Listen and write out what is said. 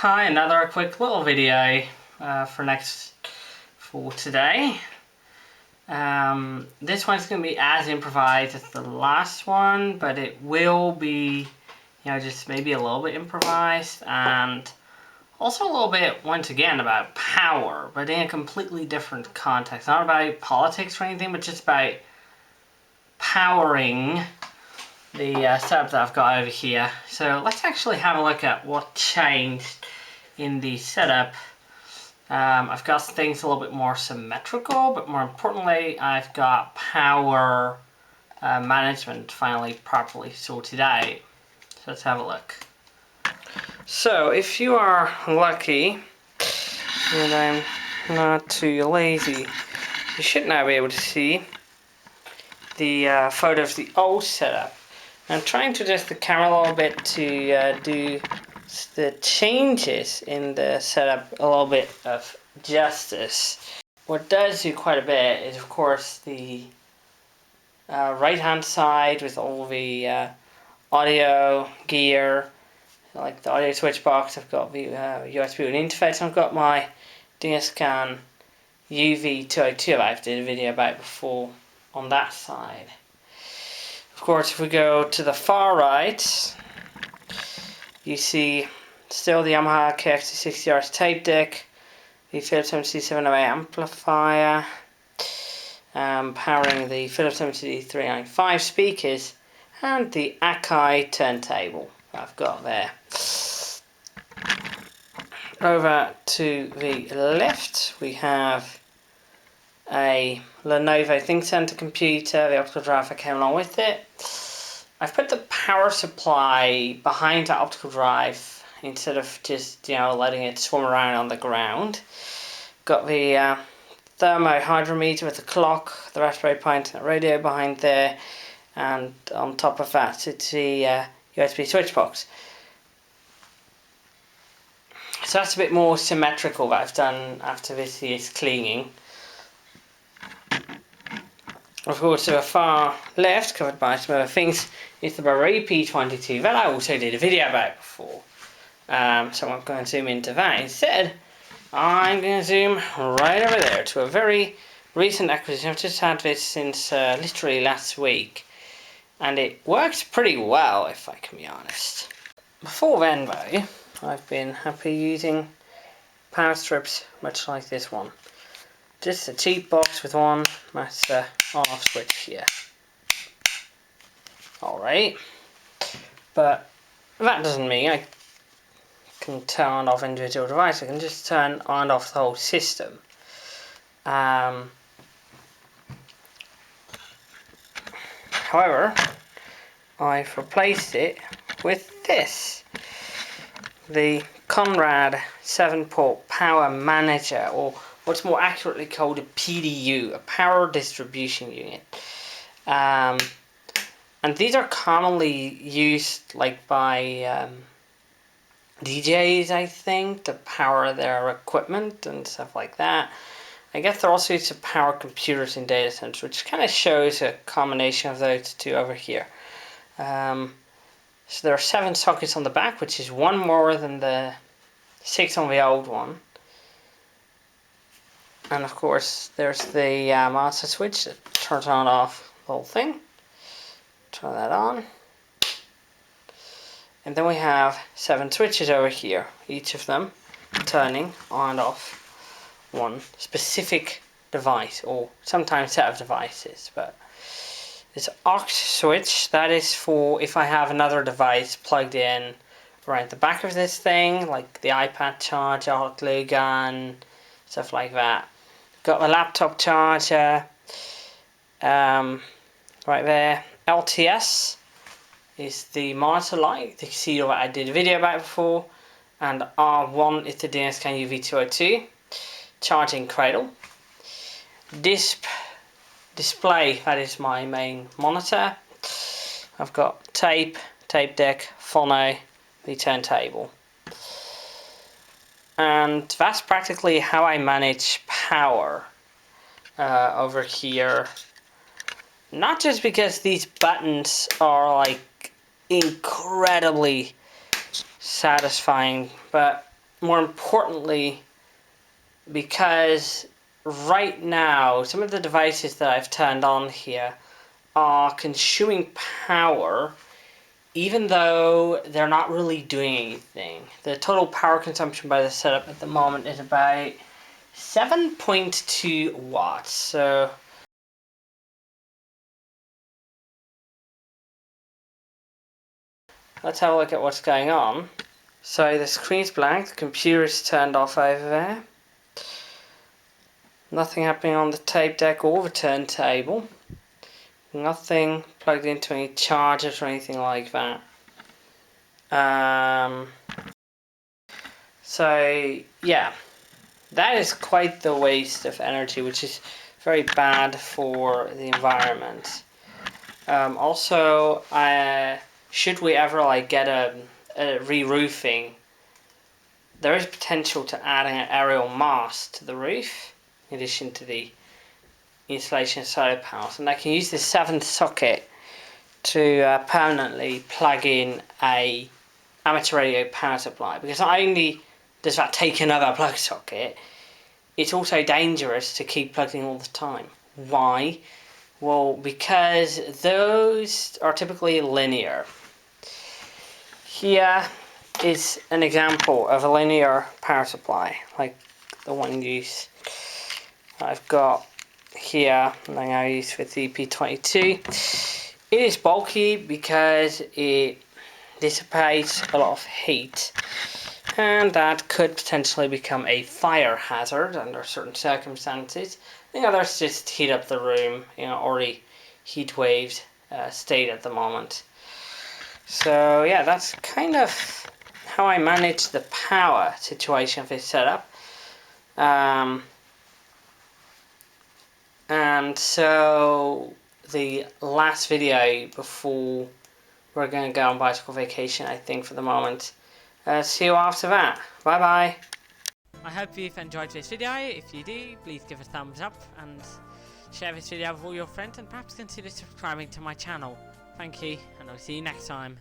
Hi, another quick little video for today. This one's going to be as improvised as the last one, but it will be, just maybe a little bit improvised, and also a little bit, once again, about power, but in a completely different context. Not about politics or anything, but just about powering the setup that I've got over here. So let's actually have a look at what changed in the setup. I've got things a little bit more symmetrical, but more importantly, I've got power management finally properly sorted out. So let's have a look. So if you are lucky and I'm not too lazy, you should now be able to see the photo of the old setup. I'm trying to adjust the camera a little bit to do the changes in the setup a little bit of justice. What does do quite a bit is, of course, the right hand side with all the audio gear, like the audio switch box. I've got the USB interface, and I've got my DSCAN UV202 I've did a video about before on that side. Of course, if we go to the far right, you see still the Yamaha KX60RS tape deck, the Philips MCD708 amplifier, powering the Philips MCD395 speakers, and the Akai turntable that I've got there. Over to the left, we have a Lenovo ThinkCentre computer, the optical drive that came along with it. I've put the power supply behind the optical drive instead of just letting it swim around on the ground. Got the thermo hydrometer with the clock, the Raspberry Pi internet radio behind there, and on top of that it's the USB switch box. So that's a bit more symmetrical that I've done after this year's cleaning. Of course, to the far left, covered by some other things, is the Barry P22 that I also did a video about before. So I'm going to zoom into that. Instead, I'm going to zoom right over there to a very recent acquisition. I've just had this since literally last week, and it works pretty well, if I can be honest. Before then, though, I've been happy using power strips much like this one. Just a cheap box with one master on-off switch here. Alright, but that doesn't mean I can turn on and off individual devices. I can just turn on and off the whole system. However, I've replaced it with this. The Conrad 7-port power manager, or what's more accurately called a PDU, a power distribution unit. And these are commonly used by DJs, I think, to power their equipment and stuff like that. I guess they're also used to power computers in data centers, which kind of shows a combination of those two over here. So there are 7 sockets on the back, which is one more than the 6 on the old one. And of course, there's the master switch that turns on and off the whole thing. Turn that on. And then we have 7 switches over here, each of them turning on and off one specific device, or sometimes set of devices. But this aux switch, that is for if I have another device plugged in right at the back of this thing, like the iPad charger, hot glue gun, stuff like that. Got the laptop charger right there. LTS is the monitor light, the Casino that I did a video about before, and R1 is the DSCAN UV202 charging cradle. Display, that is my main monitor. I've got tape deck, phono, the turntable. And that's practically how I manage power over here. Not just because these buttons are like incredibly satisfying, but more importantly, because right now some of the devices that I've turned on here are consuming power even though they're not really doing anything. The total power consumption by the setup at the moment is about 7.2 watts. So let's have a look at what's going on. So the screen's blank, the computer's turned off over there. Nothing happening on the tape deck or the turntable. Nothing plugged into any chargers or anything like that. So yeah, that is quite the waste of energy, which is very bad for the environment. Also, should we ever like get a re-roofing, there is potential to add an aerial mast to the roof in addition to the installation of solar panels, and I can use this 7th socket to permanently plug in a amateur radio power supply, because not only does that take another plug socket, it's also dangerous to keep plugging all the time. Why? Well, because those are typically linear. Here is an example of a linear power supply, like the one used I've got here, and I use with the EP22. It is bulky because it dissipates a lot of heat, and that could potentially become a fire hazard under certain circumstances. The others just heat up the room, already heat waved state at the moment. So yeah, that's kind of how I manage the power situation of this setup. And so the last video before we're going to go on bicycle vacation, I think, for the moment. See you after that. Bye bye. I hope you've enjoyed this video. If you do, please give a thumbs up and share this video with all your friends, and perhaps consider subscribing to my channel. Thank you, and I'll see you next time.